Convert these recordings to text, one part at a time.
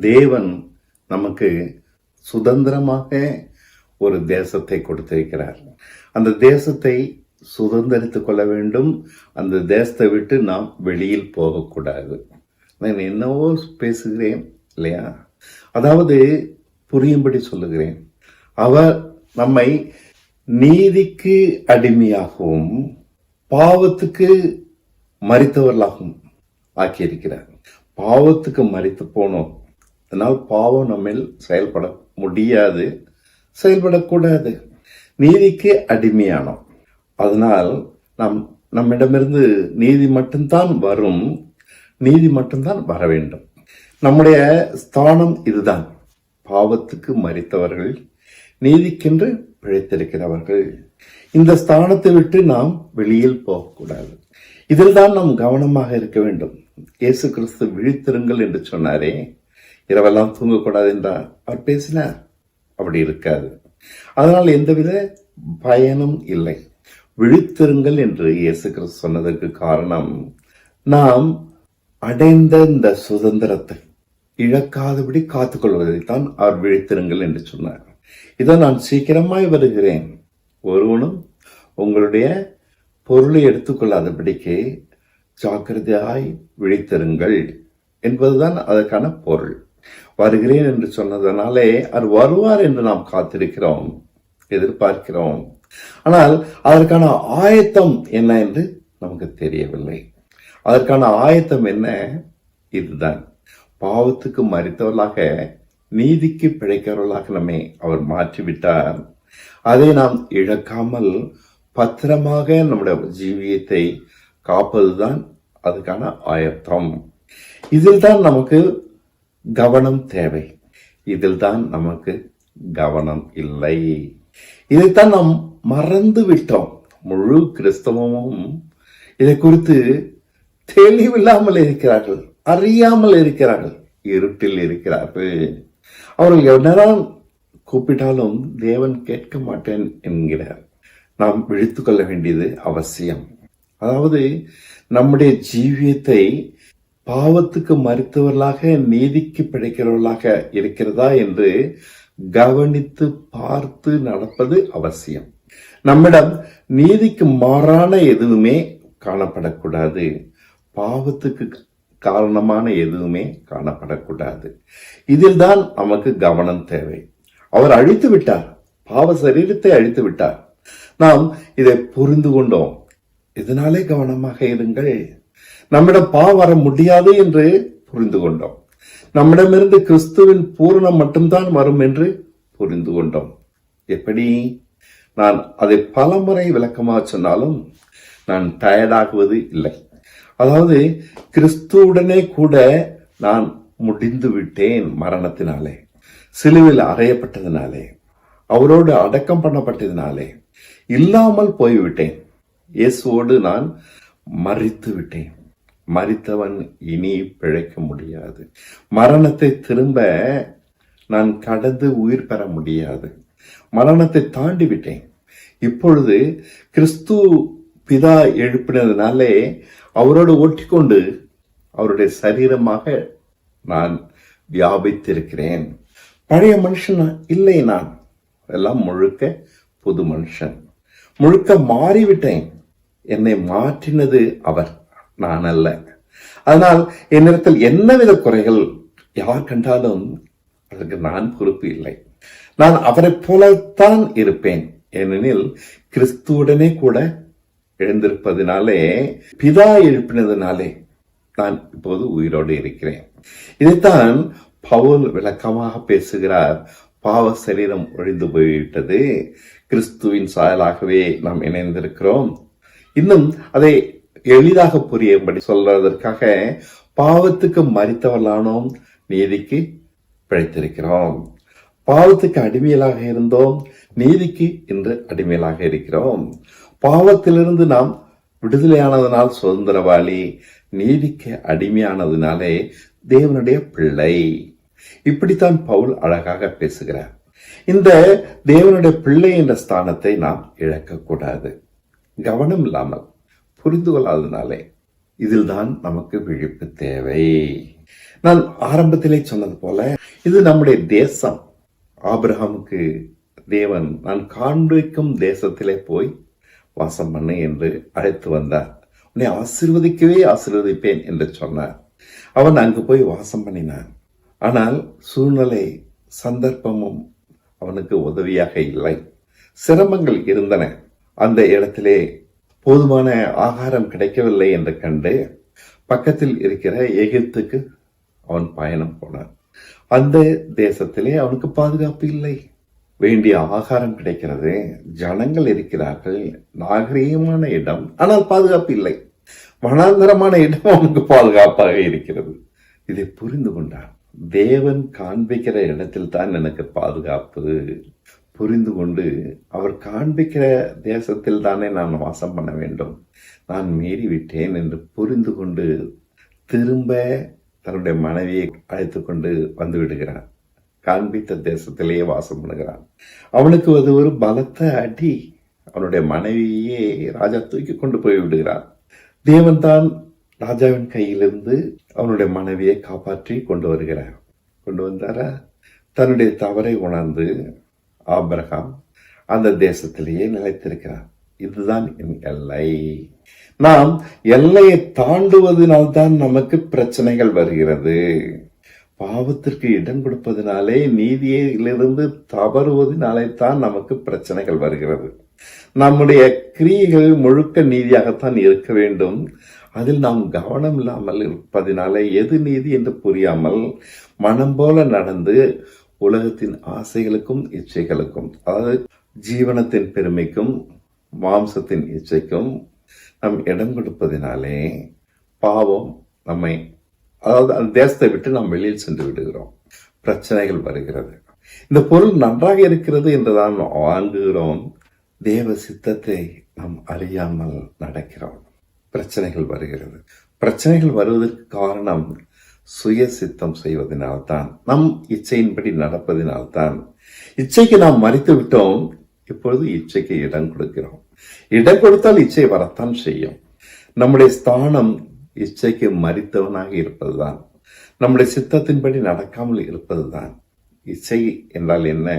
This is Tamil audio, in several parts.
தேவன் நமக்கு சுதந்திரமாக ஒரு தேசத்தை கொடுத்திருக்கிறார். அந்த தேசத்தை சுதந்திரித்துக் கொள்ள வேண்டும். அந்த தேசத்தை விட்டு நாம் வெளியில் போகக்கூடாது. நான் என்னவோ பேசுகிறேன் இல்லையா? அதாவது புரியும்படி சொல்லுகிறேன். அவர் நம்மை நீதிக்கு அடிமையாகவும் பாவத்துக்கு மரித்தவர்களாகவும் ஆக்கியிருக்கிறார். பாவத்துக்கு மரித்து போனோம். அதனால் பாவம் நம்மில் செயல்பட முடியாது, செயல்படக்கூடாது. நீதிக்கு அடிமையானோம். அதனால் நம்மிடமிருந்து நீதி மட்டும்தான் வரும், நீதி மட்டும்தான் வர வேண்டும். நம்முடைய ஸ்தானம் இதுதான். பாவத்துக்கு மரித்தவர்கள், நீதிக்கென்று பிழைத்திருக்கிறவர்கள். இந்த ஸ்தானத்தை விட்டு நாம் வெளியில் போகக்கூடாது. இதில் தான் நாம் கவனமாக இருக்க வேண்டும். இயேசு கிறிஸ்து விழித்திருங்கள் என்று சொன்னாரே, இரவெல்லாம் தூங்கக்கூடாது என்றார் அவர் பேசினார். அப்படி இருக்காது. அதனால் எந்தவித பயனும் இல்லை. விழித்திருங்கள் என்று இயேசு கிறிஸ்து சொன்னதற்கு காரணம், நாம் அடைந்த இந்த சுதந்திரத்தை இழக்காதபடி காத்துக்கொள்வதைத்தான் அவர் விழித்திருங்கள் என்று சொன்னார். இதை நான் சீக்கிரமாய் வருகிறேன், ஒருவனும் உங்களுடைய பொருளை எடுத்துக்கொள்ளாதபடிக்கு ஜாக்கிரதையாய் விழித்திருங்கள் என்பதுதான் அதற்கான பொருள். வருகிறேன் என்று சொன்னதனாலே அவர் வருவார் என்று நாம் காத்திருக்கிறோம், எதிர்பார்க்கிறோம். ஆனால் அதற்கான ஆயத்தம் என்ன என்று நமக்கு தெரியவில்லை. அதற்கான ஆயத்தம் என்ன? இதுதான். பாவத்துக்கு மரித்தவர்களாக நீதிக்கு பிழைக்கிறவர்களாக நம்மை அவர் மாற்றிவிட்டார். அதை நாம் இழக்காமல் பத்திரமாக நம்முடைய ஜீவியத்தை காப்பதுதான் அதுக்கான ஆயத்தம். இதில் தான் நமக்கு கவனம் தேவை. இதில் தான் நமக்கு கவனம் இல்லை. இதைத்தான் நாம் மறந்து விட்டோம். முழு கிறிஸ்தவமும் இதை குறித்து தெளிவில்லாமல் இருக்கிறார்கள், அறியாமல் இருக்கிறார்கள், இருட்டில் இருக்கிறார்கள். அவர்கள் எவ்வளவு கூப்பிட்டாலும் தேவன் கேட்க மாட்டேன் என்கிறார். நாம் விழித்துக் கொள்ள வேண்டியது அவசியம். அதாவது நம்முடைய ஜீவியத்தை பாவத்துக்கு மரித்தவர்களாக நீதிக்கு பிழைக்கிறவர்களாக இருக்கிறதா என்று கவனித்து பார்த்து நடப்பது அவசியம். நம்மிடம் நீதிக்கு மாறான எதுவுமே காணப்படக்கூடாது, பாவத்துக்கு காரணமான எதுவுமே காணப்படக்கூடாது. இதில் தான் நமக்கு கவனம் தேவை. அவர் அழித்து விட்டார், பாவ சரீரத்தை அழித்து விட்டார். நாம் இதை புரிந்து கொண்டோம். இதனாலே கவனமாக இருங்கள். நம்மிடம் பாவம் வர முடியாது என்று புரிந்து கொண்டோம். நம்மிடமிருந்து கிறிஸ்துவின் பூரணம் மட்டும்தான் வரும் என்று புரிந்து கொண்டோம். எப்படி? நான் அதை பலமுறை விளக்கமாக சொன்னாலும் நான் டயர்டாகுவது இல்லை. அதாவது கிறிஸ்துவுடனே கூட நான் முடிந்து விட்டேன். மரணத்தினாலே, சிலுவையில் அறையப்பட்டதினாலே, அவரோடு அடக்கம் பண்ணப்பட்டதினாலே இல்லாமல் போய்விட்டேன். இயேசுவோடு நான் மரித்து விட்டேன். மரித்தவன் இனி பிழைக்க முடியாது. மரணத்தை திரும்ப நான் கடந்து உயிர் பெற முடியாது. மரணத்தை தாண்டி விட்டேன். இப்பொழுது கிறிஸ்து பிதா எழுப்பினதுனாலே அவரோடு ஒட்டிக்கொண்டு அவருடைய சரீரமாக நான் வியாபித்திருக்கிறேன். பழைய மனுஷன் இல்லை, நான் எல்லாம் முழுக்க புது மனுஷன். முழுக்க மாறிவிட்டேன். என்னை மாற்றினது அவர், நான் அல்ல. அதனால் என்னிடத்தில் என்னவித குறைகள் யார் கண்டாலும் அதற்கு நான் பொறுப்பு இல்லை. நான் அவரை போலத்தான் இருப்பேன். ஏனெனில் கிறிஸ்துவுடனே கூட எழுந்திருப்பதினாலே, பிதா எழுப்பினதினாலே நான் இப்போது உயிரோடு இருக்கிறேன். இதைத்தான் பவுல் விளக்கமாக பேசுகிறார். பாவ சரீரம் ஒழிந்து போய்விட்டது, கிறிஸ்துவின் சாயலாகவே நாம் இணைந்திருக்கிறோம். இன்னும் அதை எளிதாக புரியும்படி சொல்றதற்காக, பாவத்துக்கு மரித்தவர்களானோம், நீதிக்கு பிழைத்திருக்கிறோம். பாவத்துக்கு அடிமையிலாக இருந்தோம், நீதிக்கு இன்று அடிமையிலாக இருக்கிறோம். பாவத்திலிருந்து நாம் விடுதலையானதனால் சுதந்திரவாளி, நீதிக்கு அடிமையானதுனாலே தேவனுடைய பிள்ளை. இப்படித்தான் பவுல் அழகாக பேசுகிறார். இந்த தேவனுடைய பிள்ளை என்ற ஸ்தானத்தை நாம் இழக்கக்கூடாது. கவனம் இல்லாமல், புரிந்து கொள்ளாதனாலே இதில் தான் நமக்கு விழிப்பு தேவை. நான் ஆரம்பத்திலே சொன்னது போல இது நம்முடைய தேசம். ஆபிரகாமுக்கு தேவன் நான் காண்பிக்கும் தேசத்திலே போய் வாசம் பண்ணு என்று அழைத்து வந்தார். உன்னை ஆசீர்வதிக்கவே ஆசீர்வதிப்பேன் என்று சொன்னார். அவன் அங்கு போய் வாசம் பண்ணினான். ஆனால் சூழ்நிலை சந்தர்ப்பமும் அவனுக்கு உதவியாக இல்லை. சிரமங்கள் இருந்தன. அந்த இடத்திலே போதுமான ஆகாரம் கிடைக்கவில்லை என்று கண்டு பக்கத்தில் இருக்கிற எகிப்துக்கு அவன் பயணம் போனான். அந்த தேசத்திலே அவனுக்கு பாதுகாப்பு இல்லை. வேண்டிய ஆகாரம் கிடைக்கிறது, ஜனங்கள் இருக்கிறார்கள், நாகரீகமான இடம், ஆனால் பாதுகாப்பு இல்லை. வனாந்தரமான இடம் அவனுக்கு பாதுகாப்பாக இருக்கிறது. இதை புரிந்து கொண்டான். தேவன் காண்பிக்கிற இடத்தில் தான் எனக்கு பாதுகாப்பு. புரிந்து கொண்டு அவர் காண்பிக்கிற தேசத்தில் தானே நான் வாசம் பண்ண வேண்டும், நான் மீறிவிட்டேன் என்று புரிந்து கொண்டு திரும்ப தன்னுடைய மனைவியை அழைத்து கொண்டு வந்து விடுகிறான். காண்பித்த தேசத்திலேயே வாசம் பண்ணுகிறான். அவனுக்கு அது ஒரு பலத்த அடி. அவனுடைய மனைவியே ராஜா தூக்கி கொண்டு போய் விடுகிறான். தேவன் தான் ராஜாவின் கையிலிருந்து அவனுடைய மனைவியை காப்பாற்றி கொண்டு வருகிறார். கொண்டு வந்தாரா? தன்னுடைய தவறை உணர்ந்து ஆபிரகாம் அந்த தேசத்திலேயே நிலைத்திருக்கிறார். இதுதான் என் எல்லை. நாம் எல்லையை தாண்டுவதனால்தான் நமக்கு பிரச்சனைகள் வருகிறது. பாவத்திற்கு இடம் கொடுப்பதனாலே, நீதியிலிருந்து தவறுவதனாலே தான் நமக்கு பிரச்சனைகள் வருகிறது. நம்முடைய கிரியைகள் முழுக்க நீதியாகத்தான் இருக்க வேண்டும். அதில் நாம் கவனம் இல்லாமல் இருப்பதினாலே எது நீதி என்று புரியாமல் மனம் போல நடந்து உலகத்தின் ஆசைகளுக்கும் இச்சைகளுக்கும், அதாவது ஜீவனத்தின் பெருமைக்கும் மாம்சத்தின் இச்சைக்கும் நாம் இடம் கொடுப்பதினாலே பாவம் நம்மை, அதாவது அந்த தேசத்தை விட்டு நாம் வெளியில் சென்று விடுகிறோம். பிரச்சனைகள் வருகிறது. இந்த பொருள் நன்றாக இருக்கிறது என்றுதான் வாங்குகிறோம். தேவ சித்தத்தை நாம் அறியாமல் நடக்கிறோம். பிரச்சனைகள் வருகிறது. பிரச்சனைகள் வருவதற்கு காரணம் சுய சித்தம் செய்வதனால்தான், நம் இச்சையின்படி நடப்பதினால்தான். இச்சைக்கு நாம் மறித்து விட்டோம். இப்பொழுது இச்சைக்கு இடம் கொடுக்கிறோம். இடம் கொடுத்தால் இச்சை வரத்தான் செய்யும். நம்முடைய ஸ்தானம் இச்சைக்கு மறித்தவனாக இருப்பதுதான், நம்முடைய சித்தத்தின்படி நடக்காமல் இருப்பதுதான். இச்சை என்றால் என்ன?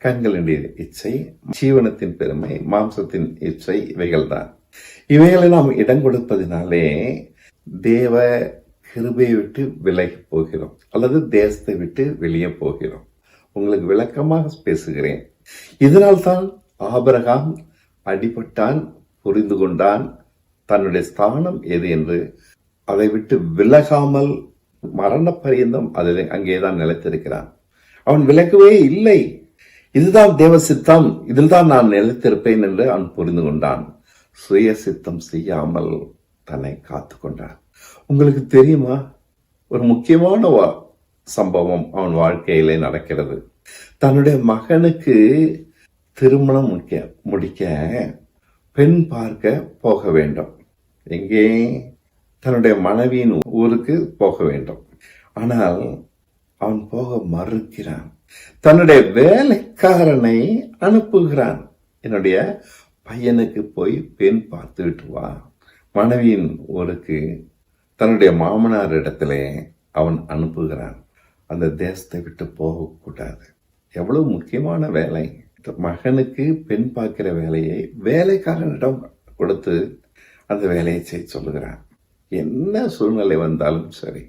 கண்களினுடைய இச்சை, ஜீவனத்தின் பெருமை, மாம்சத்தின் இச்சை, இவைகள்தான். இவைகளை நாம் இடம் கொடுப்பதினாலே தேவ கிருபையை விட்டு விலகி போகிறோம், அல்லது தேசத்தை விட்டு வெளியே போகிறோம். உங்களுக்கு விளக்கமாக பேசுகிறேன். இதனால்தான் ஆபிரகாம் அடிபட்டான், புரிந்து கொண்டான் தன்னுடைய ஸ்தானம் எது என்று. அதை விட்டு விலகாமல் மரண பரியந்தம் அதில் அங்கேதான் நிலைத்திருக்கிறான். அவன் விலகவே இல்லை. இதுதான் தேவ சித்தம், இதில் தான் நான் நிலைத்திருப்பேன் என்று அவன் புரிந்து கொண்டான். சுய சித்தம் செய்யாமல் தன்னை காத்து கொண்டான். உங்களுக்கு தெரியுமா, ஒரு முக்கியமான சம்பவம் அவன் வாழ்க்கையிலே நடக்கிறது. தன்னுடைய மகனுக்கு திருமணம் முடிக்க பெண் பார்க்க போக வேண்டும். எங்கே? தன்னுடைய மனைவியின் ஊருக்கு போக வேண்டும். ஆனால் அவன் போக மறுக்கிறான். தன்னுடைய வேலைக்காரனை அனுப்புகிறான். என்னுடைய பையனுக்கு போய் பெண் பார்த்து விட்டு வா. மனைவியின் ஊருக்கு தன்னுடைய மாமனார் இடத்திலே அவன் அனுப்புகிறான். அந்த தேசத்தை விட்டு போகக்கூடாது. எவ்வளவு முக்கியமான வேலை! மகனுக்கு பெண் பார்க்கிற வேலையை வேலைக்காரனிடம் கொடுத்து அந்த வேலையை செய்ய சொல்லுகிறான். என்ன சூழ்நிலை வந்தாலும் சரி,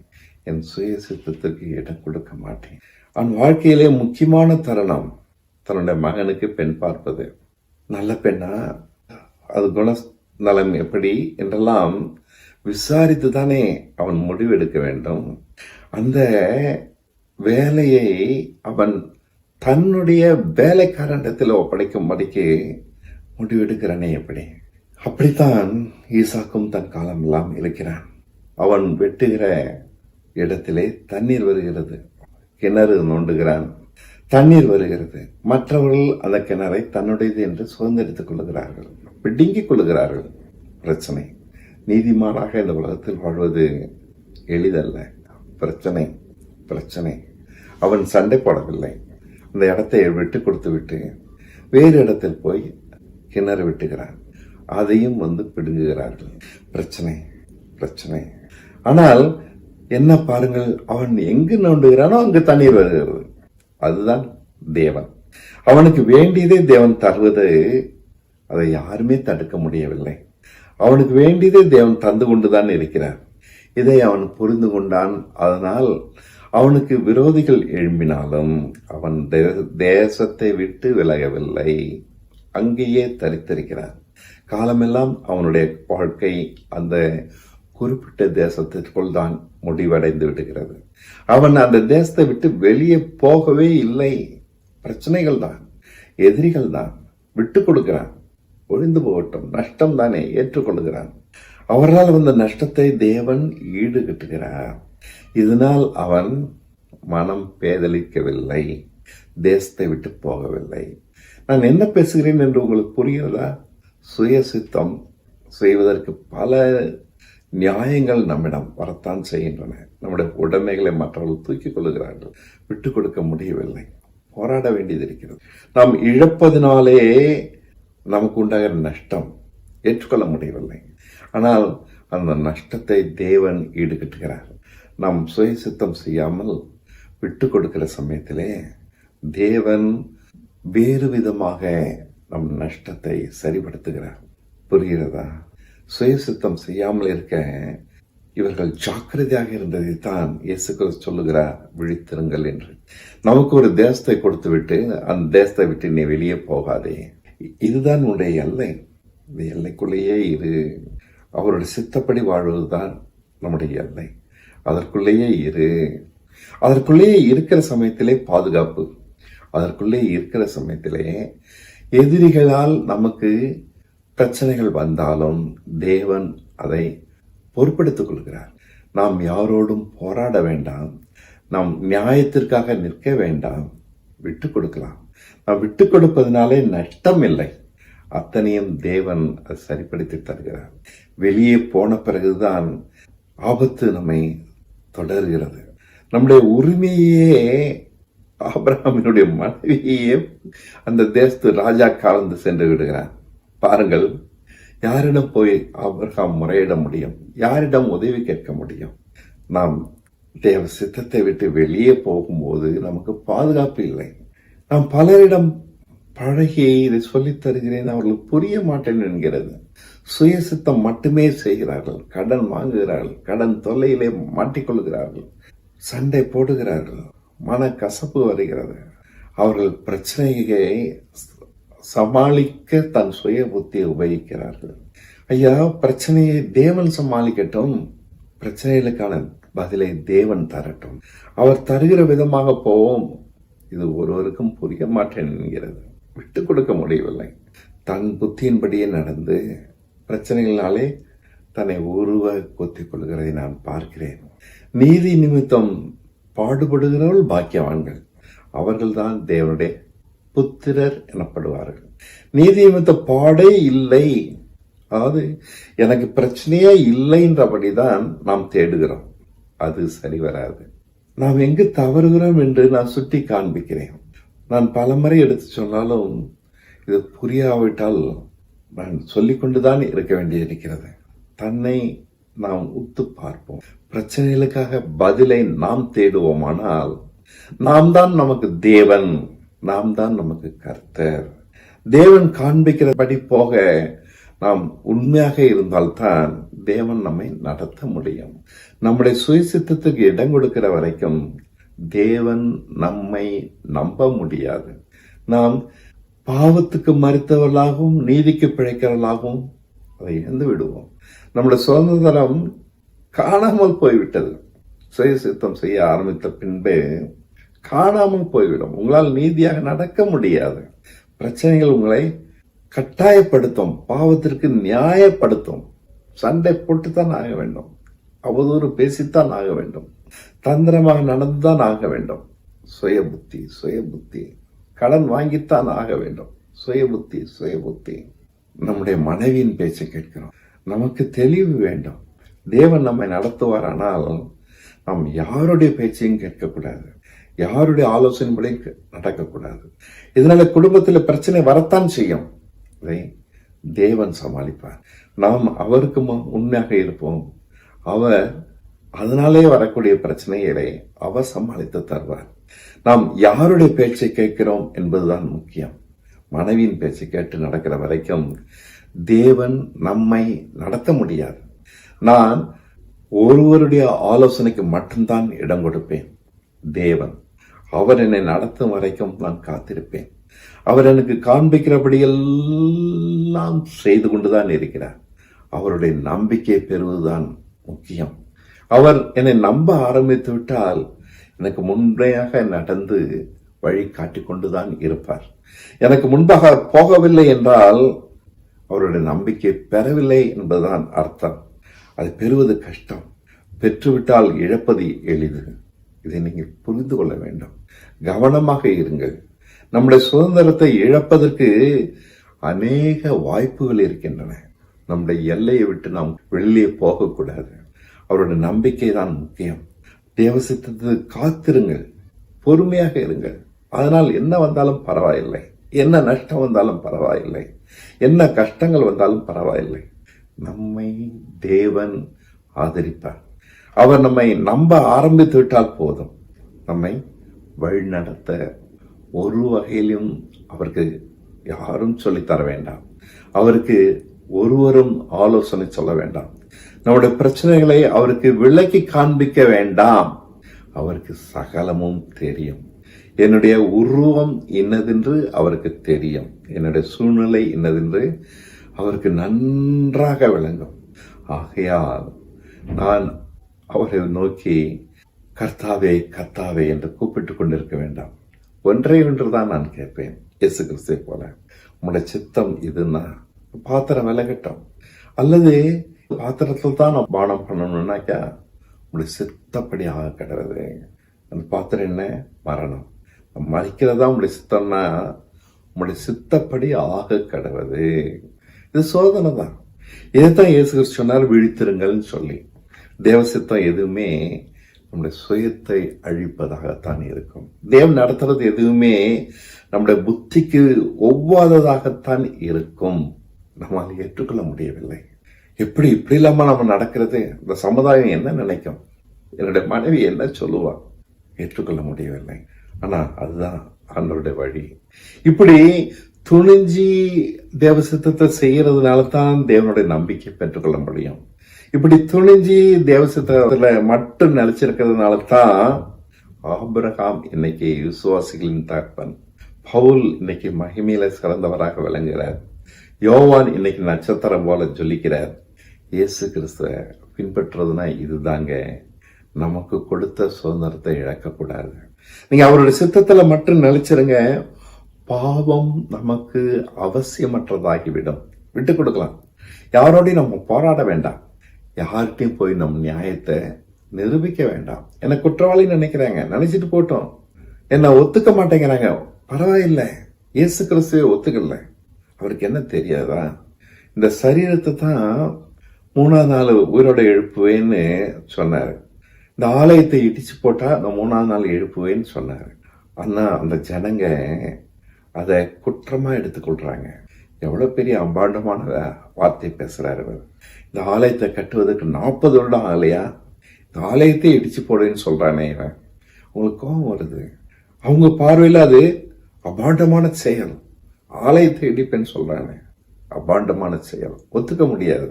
என் சுய சித்தத்திற்கு இடம் கொடுக்க மாட்டேன். அவன் வாழ்க்கையிலே முக்கியமான தருணம் தன்னுடைய மகனுக்கு பெண் பார்ப்பது. நல்ல பெண்ணா, அது குணநலம் எப்படி என்றெல்லாம் விசாரித்து தானே அவன் முடிவெடுக்க வேண்டும். அந்த வேலையை அவன் தன்னுடைய வேலைக்காரனிடத்தில் ஒப்படைக்கும்படிக்கு முடிவெடுக்கிறானே எப்படி? அப்படித்தான் ஈசாக்கும் தன் காலம் எல்லாம் இருக்கிறான். அவன் வெட்டுகிற இடத்திலே தண்ணீர் வருகிறது. கிணறு நோண்டுகிறான், தண்ணீர் வருகிறது. மற்றவர்கள் அந்த கிணறை தன்னுடையது என்று சுதந்திரித்துக் கொள்ளுகிறார்கள், பிடுங்கிக் கொள்ளுகிறார்கள். பிரச்சனை. நீதிமானாக இந்த உலகத்தில் வாழ்வது எளிதல்ல. பிரச்சனை பிரச்சனை. அவன் சண்டை போடவில்லை. அந்த இடத்தை விட்டு கொடுத்து விட்டு வேறு இடத்தில் போய் கிணறு வெட்டுகிறான். அதையும் வந்து பிடுங்குகிறார்கள். பிரச்சனை பிரச்சனை. ஆனால் என்ன பாருங்கள், அவன் எங்கு நோண்டுகிறானோ அங்கு தண்ணீர் வருகிறது. அதுதான் தேவன். அவனுக்கு வேண்டியதை தேவன் தருவது, அதை யாருமே தடுக்க முடியவில்லை. அவனுக்கு வேண்டியதை தேவன் தந்து கொண்டுதான் இருக்கிறார். இதை அவன் புரிந்து கொண்டான். அதனால் அவனுக்கு விரோதிகள் எழும்பினாலும் அவன் தேசத்தை விட்டு விலகவில்லை, அங்கேயே தரித்திருக்கிறான். காலமெல்லாம் அவனுடைய வாழ்க்கை அந்த குறிப்பிட்ட தேசத்திற்குள் தான் முடிவடைந்து விடுகிறது. அவன் அந்த தேசத்தை விட்டு வெளியே போகவே இல்லை. பிரச்சனைகள் தான், எதிரிகள் தான், விட்டு கொடுக்கிறான். ஒழிந்து போகட்டும், நஷ்டம் தானே, ஏற்றுக்கொள்கிறான். அவரால் வந்த நஷ்டத்தை தேவன் ஈடுகட்டுகிறார். இதனால் அவன் மனம் பேதலிக்கவில்லை, தேசத்தை விட்டு போகவில்லை. நான் என்ன பேசுகிறேன் என்று உங்களுக்கு புரிகிறதா? சுயசித்தம் செய்வதற்கு பல நியாயங்கள் நம்மிடம் வரத்தான் செய்கின்றன. நம்முடைய உடைமைகளை மற்றவர்கள் தூக்கிக் கொள்ளுகிறார்கள். விட்டுக் கொடுக்க முடியவில்லை, போராட வேண்டியது இருக்கிறது. நாம் இழப்பதினாலே நமக்கு உண்டாகிற நஷ்டம் ஏற்றுக்கொள்ள முடியவில்லை. ஆனால் அந்த நஷ்டத்தை தேவன் ஈடுகட்டுகிறார். நாம் சுயசித்தம் செய்யாமல் விட்டு கொடுக்கிற சமயத்திலே தேவன் வேறு விதமாக நம் நஷ்டத்தை சரிப்படுத்துகிறார். புரிகிறதா? சுயசித்தம் செய்யாமல் இருக்க இவர்கள் ஜாக்கிரதையாக இருந்ததைத்தான் இயேசு கிறிஸ்து சொல்லுகிறார், விழித்திருங்கள் என்று. நமக்கு ஒரு தேசத்தை கொடுத்து விட்டு அந்த தேசத்தை விட்டு நீ வெளியே போகாதே, இதுதான் உன்னுடைய எல்லை, இந்த எல்லைக்குள்ளேயே இரு. அவருடைய சித்தப்படி வாழ்வதுதான் நம்முடைய எல்லை. அதற்குள்ளேயே இரு. அதற்குள்ளேயே இருக்கிற சமயத்திலே பாதுகாப்பு. அதற்குள்ளே இருக்கிற சமயத்திலே எதிரிகளால் நமக்கு பிரச்சனைகள் வந்தாலும் தேவன் அதை பொறுப்பெடுத்துக் கொள்கிறார். நாம் யாரோடும் போராட வேண்டாம், நாம் நியாயத்திற்காக நிற்க வேண்டாம், விட்டு கொடுக்கலாம். நாம் விட்டு கொடுப்பதனாலே நஷ்டம் இல்லை, அத்தனையும் தேவன் சரிப்படுத்தி தருகிறார். வெளியே போன பிறகுதான் ஆபத்து நம்மை தொடர்கிறது. நம்முடைய உரிமையே, ஆபிரகாமினுடைய மனைவியே அந்த தேசத்து ராஜா கலந்து சென்று விடுகிறார். பாருங்கள், யாரிடம் போய் ஆபிரகாம் முறையிட முடியும்? யாரிடம் உதவி கேட்க முடியும்? நாம் தேவ சித்தத்தை விட்டு வெளியே போகும்போது நமக்கு பாதுகாப்பு இல்லை. நாம் பலரிடம் பழகி இதை சொல்லித் தருகிறேன், அவர்களுக்கு புரிய மாட்டேன் என்கிறது. சுய சித்தம் மட்டுமே செய்கிறார்கள், கடன் வாங்குகிறார்கள், கடன் தொல்லையிலே மாட்டிக்கொள்கிறார்கள், சண்டை போடுகிறார்கள், மன கசப்பு வருகிறது. அவர்கள் பிரச்சனையை சமாளிக்க தன் சுய புத்தியை உபயோகிக்கிறார்கள். ஐயா, பிரச்சனையை தேவன் சமாளிக்கட்டும், பிரச்சனைகளுக்கான பதிலை தேவன் தரட்டும், அவர் தருகிற விதமாக போவோம். இது ஒருவருக்கும் புரிய மாட்டேன் என்கிறது. விட்டு கொடுக்க முடியவில்லை. தன் புத்தியின்படியே நடந்து பிரச்சனைகளாலே தன்னை உருவ கொத்திக் கொள்கிறதை நான் பார்க்கிறேன். நீதி நிமித்தம் பாடுபடுகிறவர்கள் பாக்கியவான்கள், அவர்கள்தான் தேவனுடைய புத்திரர் எனப்படுவார்கள். நீதி நிமித்த பாடே இல்லை, அதாவது எனக்கு பிரச்சனையே இல்லைன்றபடிதான் நாம் தேடுகிறோம். அது சரி வராது. நாம் எங்கு தவறுகிறோம் என்று நான் சுட்டி காண்பிக்கிறேன். நான் பலமுறை எடுத்து சொன்னாலும் இது புரியாவிட்டால் நான் சொல்லிக்கொண்டுதான் இருக்க வேண்டியிருக்கிறது. தன்னை நாம் உத்து பார்ப்போம். பிரச்சனைகளுக்காக பதிலை நாம் தேடுவோமானால் நாம் தான் நமக்கு தேவன், நாம் தான் நமக்கு கர்த்தர். தேவன் காண்பிக்கிறபடி போக நாம் உண்மையாக இருந்தால்தான் தேவன் நம்மை நடத்த முடியும். நம்முடைய சுயசித்தத்துக்கு இடம் கொடுக்கிற வரைக்கும் தேவன் நம்மை நம்ப முடியாது. நாம் பாவத்துக்கு மறுத்தவர்களாகவும் நீதிக்கு பிழைக்கிறவர்களாகவும் அதை இழந்து விடுவோம். நம்முடைய சுதந்திரம் காணாமல் போய்விட்டது. சுயசித்தம் செய்ய ஆரம்பித்த பின்பே காணாமல் போய்விடும். உங்களால் நீதியாக நடக்க முடியாது. பிரச்சனைகள் உங்களை கட்டாயப்படுத்தும், பாவத்திற்கு நியாயப்படுத்தும். சண்டை போட்டுத்தான் ஆக வேண்டும், அவதூறு பேசித்தான் ஆக வேண்டும், தந்திரமாக நடந்துதான் ஆக வேண்டும். சுய புத்தி, சுய புத்தி. கடன் வாங்கித்தான் ஆக வேண்டும். சுய புத்தி, சுய புத்தி. நம்முடைய மனைவியின் பேச்சை கேட்கிறோம். நமக்கு தெளிவு வேண்டும். தேவன் நம்மை நடத்துவாரானால் நாம் யாருடைய பேச்சையும் கேட்கக்கூடாது, யாருடைய ஆலோசனைப்படியும் நடக்கக்கூடாது. இதனால குடும்பத்தில் பிரச்சனை வரத்தான் செய்யும். அதை தேவன் சமாளிப்பார். நாம் அவருக்கு உண்மையாக இருப்போம். அவர் அதனாலே வரக்கூடிய பிரச்சனைகளை அவர் சமாளித்து தருவார். நாம் யாருடைய பேச்சை கேட்கிறோம் என்பதுதான் முக்கியம். மனைவியின் பேச்சை கேட்டு நடக்கிற வரைக்கும் தேவன் நம்மை நடத்த முடியாது. நான் ஒருவருடைய ஆலோசனைக்கு மட்டும்தான் இடம் கொடுப்பேன். தேவன் அவர் என்னை நடத்தும் வரைக்கும் நான் காத்திருப்பேன். அவர் எனக்கு காண்பிக்கிறபடியெல்லாம் செய்து கொண்டுதான் இருக்கிறார். அவருடைய நம்பிக்கை பெறுவதுதான் முக்கியம். அவர் என்னை நம்ப ஆரம்பித்து விட்டால் எனக்கு முன்னையாக நடந்து வழி காட்டிக் கொண்டுதான் இருப்பார். எனக்கு முன்பாக போகவில்லை என்றால் அவருடைய நம்பிக்கை பெறவில்லை என்பதுதான் அர்த்தம். அதை பெறுவது கஷ்டம், பெற்றுவிட்டால் இழப்பது எளிது. இதை நீங்கள் புரிந்து கொள்ள வேண்டும். கவனமாக இருங்கள். நம்முடைய சுதந்திரத்தை இழப்பதற்கு அநேக வாய்ப்புகள் இருக்கின்றன. நம்முடைய எல்லையை விட்டு நாம் வெளியே போகக்கூடாது. அவருடைய நம்பிக்கை தான் முக்கியம். தேவசித்தத்தை காத்திருங்கள், பொறுமையாக இருங்கள். அதனால் என்ன வந்தாலும் பரவாயில்லை, என்ன நஷ்டம் வந்தாலும் பரவாயில்லை, என்ன கஷ்டங்கள் வந்தாலும் பரவாயில்லை. நம்மை தேவன் ஆதரிப்பார். அவர் நம்மை நம்ப ஆரம்பித்து விட்டால் போதும். நம்மை வழிநடத்த ஒரு வகையிலும் அவருக்கு யாரும் சொல்லித்தர வேண்டாம். அவருக்கு ஒருவரும் ஆலோசனை சொல்ல வேண்டாம். நம்முடைய பிரச்சனைகளை அவருக்கு விளக்கி காண்பிக்க வேண்டாம். அவருக்கு சகலமும் தெரியும். என்னுடைய உருவம் இன்னதென்று அவருக்கு தெரியும். என்னுடைய சூழ்நிலை இன்னதென்று அவருக்கு நன்றாக விளங்கும். ஆகையால் நான் அவரை நோக்கி கர்த்தாவே கர்த்தாவே என்று கூப்பிட்டு கொண்டிருக்க வேண்டாம். ஒன்றை ஒன்றுதான் நான் கேட்பேன். இயேசு கிறிஸ்துவை போல உங்களுடைய சித்தம் இதுன்னா பாத்திரம் விலகட்டும். அல்லது பாத்திரத்தில் தான் நான் பானம் பண்ணணும்னாக்கா உங்களுடைய சித்தப்படி ஆக கிடறது. அந்த பாத்திரம் என்ன? மரணம். மறிக்கிறதா உங்களுடைய சித்தம்னா உங்களுடைய சித்தப்படி ஆக கிடவது. இது சோதனை தான். இதைத்தான் இயேசு கிறிஸ்து சொன்னார், விழித்திருங்கள்னு சொல்லி. தேவ சித்தம் எதுவுமே நம்முடைய சுயத்தை அழிப்பதாகத்தான் இருக்கும். தேவன் நடத்துறது எதுவுமே நம்முடைய புத்திக்கு ஒவ்வாததாகத்தான் இருக்கும். நம்மால் ஏற்றுக்கொள்ள முடியவில்லை. எப்படி இப்படி இல்லாம நம்ம நடக்கிறது? இந்த சமுதாயம் என்ன நினைக்கும்? என்னுடைய மனைவி என்ன சொல்லுவா? ஏற்றுக்கொள்ள முடியவில்லை. ஆனா அதுதான் ஆண்டவருடைய வழி. இப்படி துணிஞ்சி தேவ சித்தத்தை செய்யறதுனால தான் தேவனுடைய நம்பிக்கை பெற்றுக்கொள்ள முடியும். இப்படி துணிஞ்சி தேவ சித்தத்துல மட்டும் நிலைச்சிருக்கிறதுனால தான் ஆபிரகாம் இன்னைக்கு விசுவாசிகளின் தகப்பன், பவுல் இன்னைக்கு மகிமையில சிறந்தவராக விளங்குகிறார், யோவான் இன்னைக்கு நட்சத்திரம் போல ஜொலிக்கிறார். இயேசு கிறிஸ்துவ பின்பற்றுறதுனா இதுதாங்க. நமக்கு கொடுத்த சுதந்திரத்தை இழக்கக்கூடாது. நீங்க அவருடைய சித்தத்துல மட்டும் நிலைச்சிருங்க. பாவம் நமக்கு அவசியமற்றதாகிவிடும். விட்டு கொடுக்கலாம். யாரோடையும் நம்ம போராட வேண்டாம். யார்கிட்டையும் போய் நம்ம நியாயத்தை நிரூபிக்க வேண்டாம். என்ன குற்றவாளி நினைக்கிறாங்க, நினைச்சிட்டு போட்டோம். என்ன ஒத்துக்க மாட்டேங்கிறாங்க, பரவாயில்லை. இயேசு கிறிஸ்துவே ஒத்துக்கல. அவருக்கு என்ன தெரியாதா? இந்த சரீரத்தை தான் 3ஆம் நாள் உயிரோட எழுப்புவேன்னு சொன்னாரு. இந்த ஆலயத்தை இடிச்சு போட்டா நான் 3ஆம் நாள் எழுப்புவேன்னு சொன்னாரு. ஆனா அந்த ஜனங்க அதை குற்றமா எடுத்துக்கொள்றாங்க. எவ்வளவு பெரிய அம்பாண்டமான வார்த்தை பேசுறாரு. இந்த ஆலயத்தை கட்டுவதற்கு 40 வருடம் ஆகலையா? இந்த ஆலயத்தை இடிச்சு போடுன்னு சொல்றானே இவன். உங்களுக்கு கோபம் வருது. அவங்க பார்வையில் அது அபாண்டமான செயல். ஆலயத்தை இடிப்பேன்னு சொல்றானே, அபாண்டமான செயல். ஒத்துக்க முடியாது.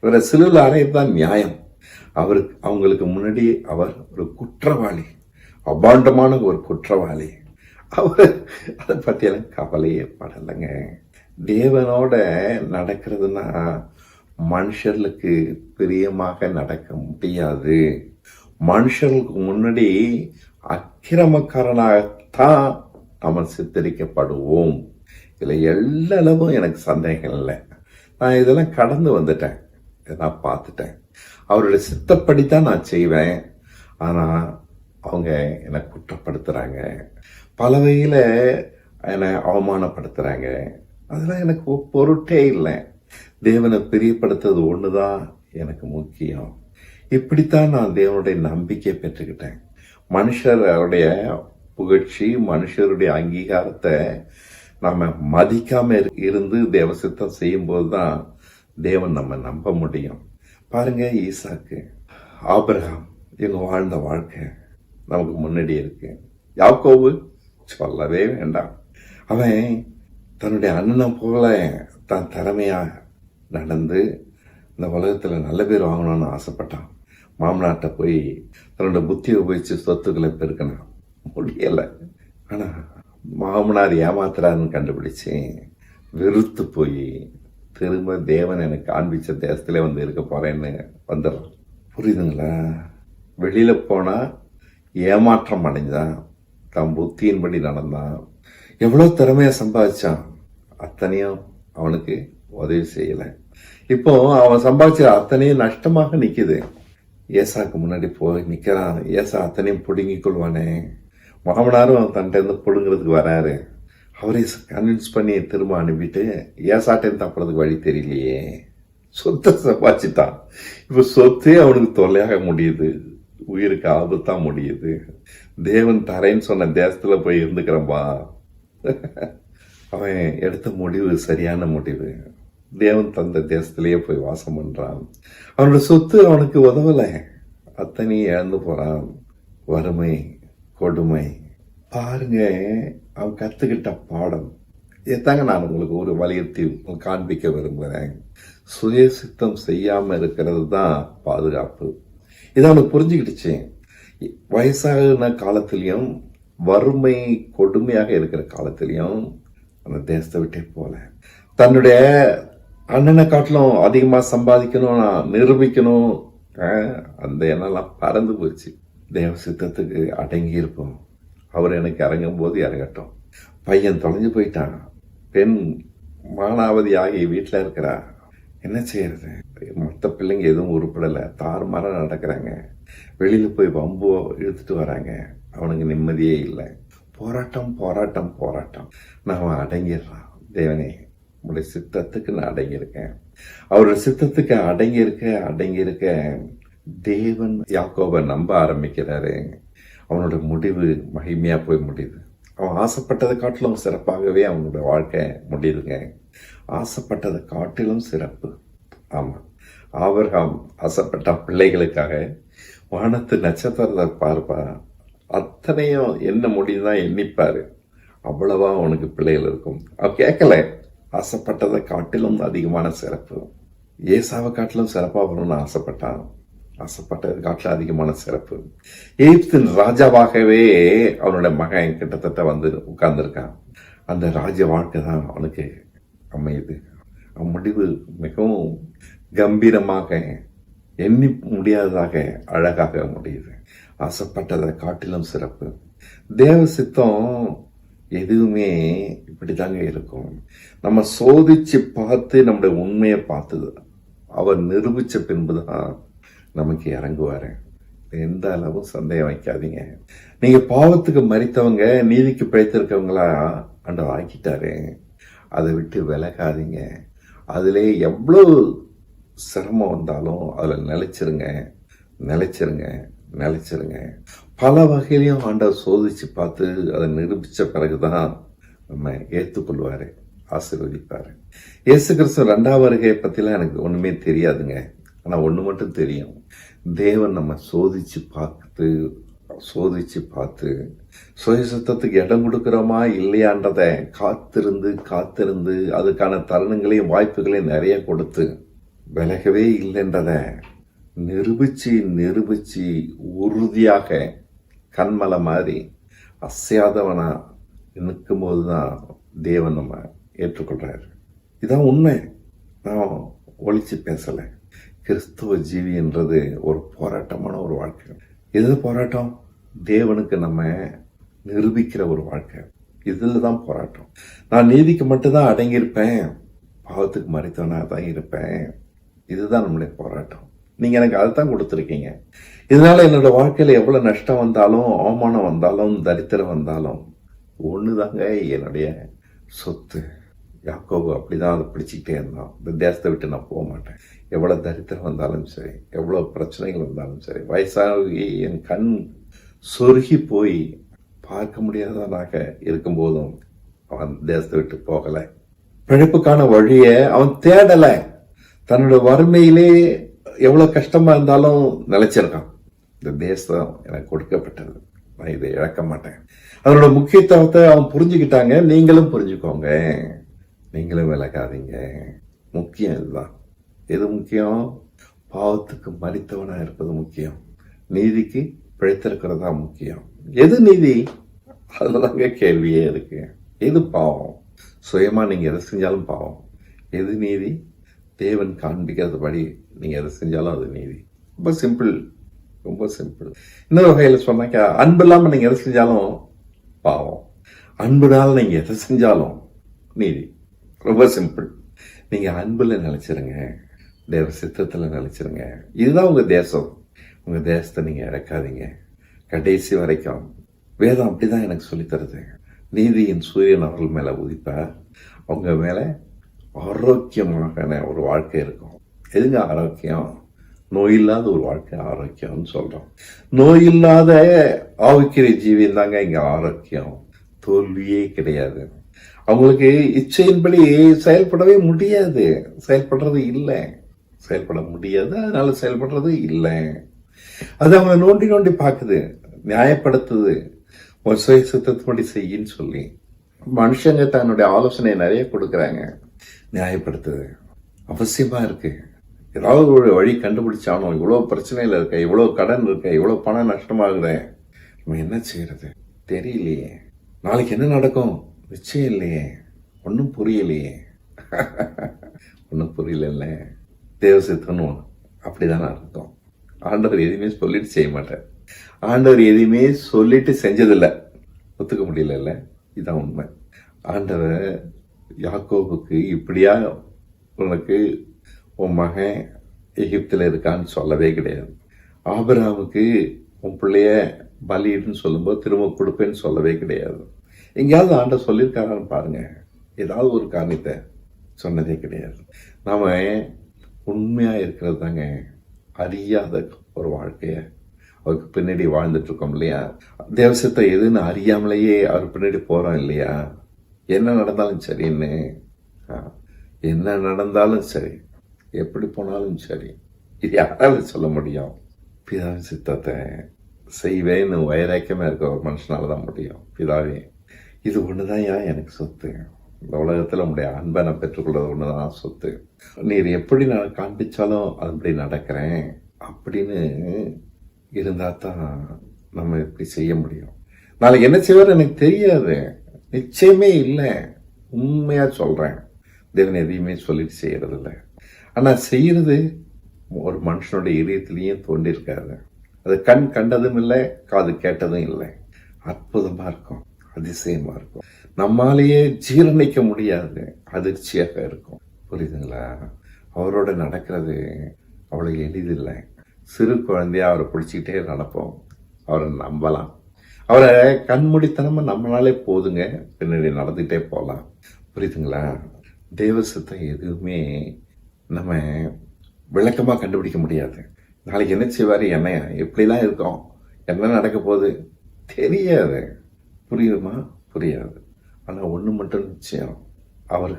இவரை சிலுவையில் அறையத்தான் நியாயம். அவங்களுக்கு முன்னாடி அவர் ஒரு குற்றவாளி, அபாண்டமான ஒரு குற்றவாளி. அவர் அதை பற்றியெல்லாம் கவலையே படலைங்க. தேவனோட நடக்கிறதுனா மனுஷர்களுக்கு பிரியமாக நடக்க முடியாது. மனுஷர்களுக்கு முன்னாடி அக்கிரமக்காரனாகத்தான் நம்ம சித்தரிக்கப்படுவோம். இதுல எல்லளவும் எனக்கு சந்தேகம் இல்லை. நான் இதெல்லாம் கடந்து வந்துட்டேன், நான் பார்த்துட்டேன். அவருடைய சித்தப்படித்தான் நான் செய்வேன். ஆனா அவங்க என்னை குற்றப்படுத்துறாங்க, பல வகையில என்னை அவமானப்படுத்துறாங்க. அதெல்லாம் எனக்கு பொருட்டே இல்லை. தேவனை பிரியப்படுத்துறது ஒண்ணுதான் எனக்கு முக்கியம். இப்படித்தான் நான் தேவனுடைய நம்பிக்கை பெற்றுக்கிட்டேன். மனுஷருடைய புகழ்ச்சி, மனுஷருடைய அங்கீகாரத்தை நாம மதிக்காம இருந்து தேவ சித்தம் செய்யும் போதுதான் தேவன் நம்ம நம்ப முடியும். பாருங்க, ஈசாக்கு, ஆபிரகாம் இவங்க வாழ்ந்த வாழ்க்கை நமக்கு முன்னாடி இருக்கு. யாக்கோபு சொல்லவே வேண்டாம். அவன் தன்னுடைய அண்ணனை போல தான் திறமையா நடந்து இந்த உலகத்துல நல்ல பேர் வாங்கணும்னு ஆசைப்பட்டான். மாமனாட்ட போய் தன்னோட புத்தியை உபயோகிச்சு சொத்துக்களை பெருக்கணும், முடியல. ஆனா மாமனார் ஏமாத்துறாருன்னு கண்டுபிடிச்சு வெறுத்து போய் திரும்ப தேவன் எனக்கு காண்பிச்ச தேசத்துல வந்து இருக்க போறேன்னு வந்துடுறான். புரியுதுங்களா? வெளியில போனா ஏமாற்றம் அடைஞ்சான், தன் புத்தியின்படி நடந்தான், எவ்வளவு திறமையா சம்பாதிச்சான், அத்தனையும் அவனுக்கு உதவி செய்யல. இப்போ அவன் சம்பாதிச்ச அத்தனையும் நஷ்டமாக நிக்குது. ஏசாக்கு முன்னாடி போய் நிக்கிறான். ஏசா அத்தனையும் புடுங்கிக் கொள்வானே. மாமனாரும் தன்கிட்ட இருந்து புடுங்கிறதுக்கு வராரு. அவரே கன்வின்ஸ் பண்ணி திரும்ப அனுப்பிட்டு ஏசாட்டையும் தப்புறதுக்கு வழி தெரியலையே. சொத்தை சம்பாதிச்சுட்டான். இப்ப சொத்தே அவனுக்கு தொல்லையாக முடியுது, உயிருக்கு ஆபத்தா முடியுது. தேவன் தரேன்னு சொன்ன தேசத்துல போய் இருந்துக்கிறம்பா. அவன் எடுத்த முடிவு சரியான முடிவு. தேவன் தந்த தேசத்திலேயே போய் வாசம் பண்றான். அவனோட சொத்து அவனுக்கு உதவல, அத்தனையும் இழந்து போறான். வறுமை, கொடுமை. பாருங்க, அவன் கத்துக்கிட்ட பாடம் இதாங்க நான் உங்களுக்கு ஒரு வலியுறுத்தி காண்பிக்க விரும்புகிறேன். சுய சித்தம் செய்யாம இருக்கிறது தான் பாதுகாப்பு. இதை அவனுக்கு புரிஞ்சுக்கிடுச்சு. வயசாகின காலத்திலையும் வறுமை கொடுமையாக இருக்கிற காலத்திலையும் அந்த தேசத்தை விட்டே போல. தன்னுடைய அண்ணனை காட்டிலும் அதிகமா சம்பாதிக்கணும், நிரூபிக்கணும், அந்த எண்ணெல்லாம் பறந்து போச்சு. தேவ சித்தத்துக்கு அடங்கி இருப்போம். அவர் எனக்கு இறங்கும் போது இறங்கட்டும். பையன் தொலைஞ்சு போயிட்டான், பெண் மானாவதி ஆகி வீட்டில் இருக்கிறா. என்ன செய்யறது? மற்ற பிள்ளைங்க எதுவும் உருப்படலை, தாறுமாறாக நடக்கிறாங்க. வெளியில போய் வம்போ இழுத்துட்டு வராங்க. அவனுக்கு நிம்மதியே இல்லை. போராட்டம் போராட்டம் போராட்டம். நான் அடங்கிடுறான். தேவனே, உங்களுடைய சித்தத்துக்கு நான் அடங்கியிருக்கேன். அவரோட சித்தத்துக்கு அடங்கி இருக்க தேவன் யாக்கோபை நம்ப ஆரம்பிக்கிறாரு. அவனோட முடிவு மகிமையா போய் முடியுது. அவன் ஆசைப்பட்டதை காட்டிலும் சிறப்பாகவே அவனோட வாழ்க்கை முடியுதுங்க. ஆசைப்பட்டதை காட்டிலும் சிறப்பு. ஆமா, ஆபிரகாம் ஆசைப்பட்ட பிள்ளைகளுக்காக வானத்து நட்சத்திரத்தை பார்ப்பா, அத்தனையும் என்ன முடியுதான் எண்ணிப்பாரு. அவ்வளவா அவனுக்கு பிள்ளைகள் இருக்கும். அவன் கேட்கல, ஆசைப்பட்டதை காட்டிலும் அதிகமான சிறப்பு. ஏசாவை காட்டிலும் சிறப்பா வரணும்னு ஆசைப்பட்டான். ஆசைப்பட்டது காட்டிலும் அதிகமான சிறப்பு. எகிப்தின் ராஜாவாகவே அவனோட மகன் கிட்டத்தட்ட வந்து உட்கார்ந்துருக்கான். அந்த ராஜ வாழ்க்கை தான் அவனுக்கு அமையுது. அவன் முடிவு மிகவும் கம்பீரமாக, எண்ணி முடியாததாக அழகாக முடியுது. ஆசைப்பட்டதை காட்டிலும் சிறப்பு. தேவ சித்தம் எதுவுமே இப்படிதாங்க இருக்கும். நம்ம சோதிச்சு பார்த்து நம்முடைய உண்மையை பார்த்தது அவர் நிரூபிச்ச பின்புதான் நமக்கு இறங்குவாரு. எந்த அளவும் சந்தேகம் வைக்காதீங்க. நீங்க பாவத்துக்கு மறித்தவங்க நீதிக்கு பிழைத்திருக்கவங்களா ஆண்டவர் ஆக்கிட்டாரு. அதை விட்டு விலகாதீங்க. அதுல எவ்வளவு சிரமம் வந்தாலும் அதுல நிலைச்சிருங்க. பல வகையிலையும் ஆண்டவர் சோதிச்சு பார்த்து அதை நிரூபிச்ச பிறகுதான் நம்ம ஏற்றுக்கொள்வாரு, ஆசீர்வதிப்பாரு. இயேசு கிறிஸ்து 2வது வருகையை பத்திலாம் எனக்கு ஒண்ணுமே தெரியாதுங்க. ஆனா ஒண்ணு மட்டும் தெரியும், தேவன் நம்ம சோதிச்சு பார்த்து சுயசுத்தத்துக்கு இடம் கொடுக்கிறோமா இல்லையான்றத காத்திருந்து அதுக்கான தருணங்களையும் வாய்ப்புகளையும் நிறைய கொடுத்து விலகவே இல்லைன்றத நிரூபிச்சு உறுதியாக கண்மலை மாதிரி அசையாதவனா நிற்கும் போதுதான் தேவன் நம்ம ஏற்றுக்கொள்றாரு. இதான் உண்மை. நான் ஒளிச்சு பேசல. கிறிஸ்துவ ஜீவி என்றது ஒரு போராட்டமான ஒரு வாழ்க்கை. எது போராட்டம்? தேவனுக்கு நம்ம நிரூபிக்கிற ஒரு வாழ்க்கை. இதுலதான் போராட்டம். நான் நீதிக்கு மட்டும்தான் அடங்கியிருப்பேன், பாவத்துக்கு மறித்தவனா தான் இருப்பேன். இதுதான் நம்முடைய போராட்டம். நீங்க எனக்கு அதுதான் கொடுத்துருக்கீங்க. இதனால என்னோட வாழ்க்கையில எவ்வளவு நஷ்டம் வந்தாலும், அவமானம் வந்தாலும், தரித்திரம் வந்தாலும் ஒண்ணுதாங்க என்னுடைய சொத்து. யாக்கோபு அப்படிதான் அதை பிடிச்சிக்கிட்டே இருந்தான். இந்த தேசத்தை விட்டு நான் போக மாட்டேன். எவ்வளவு தரித்திரம் வந்தாலும் சரி, எவ்வளவு பிரச்சனைகள் வந்தாலும் சரி, வயசாகி என் கண் சொருகி போய் பார்க்க முடியாதவனாக இருக்கும் போதும் அவன் தேசத்தை விட்டு போகல. பிழைப்புக்கான வழிய அவன் தேடல. தன்னோட வறுமையிலே எவ்வளவு கஷ்டமா இருந்தாலும் நிலைச்சிருக்கான். இந்த தேசம் எனக்கு கொடுக்கப்பட்டது, நான் இதை இழக்க மாட்டேன். அதனோட முக்கியத்துவத்தை அவன் புரிஞ்சுக்கிட்டாங்க. நீங்களும் புரிஞ்சுக்கோங்க, நீங்களும் விலகாதீங்க. முக்கியம் இதுதான். எது முக்கியம்? பாவத்துக்கு மரித்தவனா இருப்பது முக்கியம், நீதிக்கு பிழைத்திருக்கிறதா முக்கியம். எது நீதி? அதுதாங்க கேள்வியே இருக்கு. எது பாவம்? சுயமா நீங்க எதை செஞ்சாலும் பாவம். எது நீதி? தேவன் காண்பிக்கிறதுபடி நீங்க எதை செஞ்சாலும் அது நீதி. ரொம்ப சிம்பிள், ரொம்ப சிம்பிள். இன்னொரு வகையில சொன்னாக்கா, அன்பு இல்லாம நீங்க எதை செஞ்சாலும் பாவம், அன்புனால நீங்க எதை செஞ்சாலும் நீதி. ரொம்ப சிம்பிள். நீங்க அன்புல நினைச்சிருங்க, தேவ சித்தத்துல நினைச்சிருங்க. இதுதான் உங்க தேசம். உங்க தேசத்தை நீங்க இறக்காதீங்க கடைசி வரைக்கும். வேதம் அப்படிதான் எனக்கு சொல்லித் தருது. நீதியின் சூரியன் அவர்கள் மேல உதிப்பார், அவங்க மேல ஆரோக்கியமான ஒரு வாழ்க்கை இருக்கும். எதுங்க ஆரோக்கியம்? நோயில்லாத ஒரு வாழ்க்கை ஆரோக்கியம்னு சொல்றோம். நோயில்லாத ஆவிக்குரிய ஜீவியம் தாங்க இங்க ஆரோக்கியம். தோல்வியே கிடையாது. அவங்களுக்கு இச்சையின்படி செயல்படவே முடியாது, செயல்படுறது இல்லை, செயல்பட முடியாது, அதனால செயல்படுறது இல்லை. அது அவங்க நோண்டி நோண்டி பார்க்குது, நியாயப்படுத்துது, ஒரு சுய சித்தத்தின்படி செய்யின்னு சொல்லி. மனுஷங்க தன்னுடைய ஆலோசனை நிறைய கொடுக்குறாங்க, நியாயப்படுத்துது. அவசியமா இருக்கு. ஏதாவது ஒரு வழி கண்டுபிடிச்சாலும், இவ்வளவு பிரச்சனையில இருக்க, இவ்வளவு கடன் இருக்க, இவ்வளவு பணம் நஷ்டமாகுது, நம்ம என்ன செய்யறது தெரியலையே, நாளைக்கு என்ன நடக்கும் நிச்சயம் இல்லையே, ஒன்றும் புரியலையே. ஒன்றும் புரியல. தேவ சித்தம்னு அப்படிதானே அர்த்தம். ஆண்டவர் எதுவுமே சொல்லிட்டு செய்ய மாட்டார். ஆண்டவர் எதையுமே சொல்லிட்டு செஞ்சதில்லை, ஒத்துக்க முடியல. இதான் உண்மை. ஆண்டவர் யாக்கோபுக்கு இப்படியா உனக்கு உன் மகன் எகிப்தில் இருக்கான்னு சொல்லவே கிடையாது. ஆபிரகாமுக்கு உன் பிள்ளைய பலியிடுன்னு சொல்லும்போது திரும்ப கொடுப்பேன்னு சொல்லவே கிடையாது. எங்கேயாவது ஆண்டவர் சொல்லியிருக்காரான்னு பாருங்க. ஏதாவது ஒரு காரியத்தை சொன்னதே கிடையாது. நாம உண்மையா இருக்கிறது தாங்க அறியாத ஒரு வாழ்க்கைய அவருக்கு பின்னாடி வாழ்ந்துட்டு இருக்கோம் இல்லையா? தேவசத்தை எதுன்னு அறியாமலேயே அவர் பின்னாடி போறோம் இல்லையா? என்ன நடந்தாலும் சரின்னு, என்ன நடந்தாலும் சரி, எப்படி போனாலும் சரி, இது யாரால சொல்ல முடியும்? பிதாவின் சித்தத்தை செய்வேன்னு வைராக்கியமா இருக்க ஒரு மனுஷனாலதான் முடியும். பிதாவே, இது ஒண்ணுதான் எனக்கு சொத்து, இந்த உலகத்துல உங்களுடைய அன்பை நான் பெற்றுக்கொள்றது ஒண்ணுதான் சொத்து, நீர் எப்படி நான் காண்பிச்சாலும் அதுபடி நடக்கிறேன் அப்படின்னு இருந்தா தான் நம்ம இப்படி செய்ய முடியும். நாளைக்கு என்ன செய்வார் எனக்கு தெரியாது, நிச்சயமே இல்லை. உண்மையா சொல்றேன், தேவன் எதையுமே சொல்லிட்டு செய்யறது இல்லை. ஆனா செய்யறது ஒரு மனுஷனுடைய இதயத்திலையும் தோண்டிருக்காது. அது கண் கண்டதும் இல்லை, காது கேட்டதும் இல்லை. அற்புதமா இருக்கும், அதிசயமா இருக்கும், நம்மாலேயே ஜீரணிக்க முடியாது, அதிர்ச்சியாக இருக்கும். புரியுதுங்களா? அவரோட நடக்கிறது அவ்வளவு எளிதில்லை. சிறு குழந்தையா அவரை பிடிச்சிக்கிட்டே நடப்போம், அவரை நம்பலாம், அவரை கண்மூடித்தனமா நம்மளாலே போதுங்க, பின்னாடி நடந்துகிட்டே போகலாம். புரியுதுங்களா? தேவ சித்தம் எதுவுமே நம்ம விளக்கமா கண்டுபிடிக்க முடியாது. நாளைக்கு என்ன செய்வாரு, என்ன எப்படிலாம் இருக்கும், என்ன நடக்க போகுது தெரியாது. புரியுதுமா? புரியாது. ஆனா ஒண்ணு மட்டும் நிச்சயம், அவர்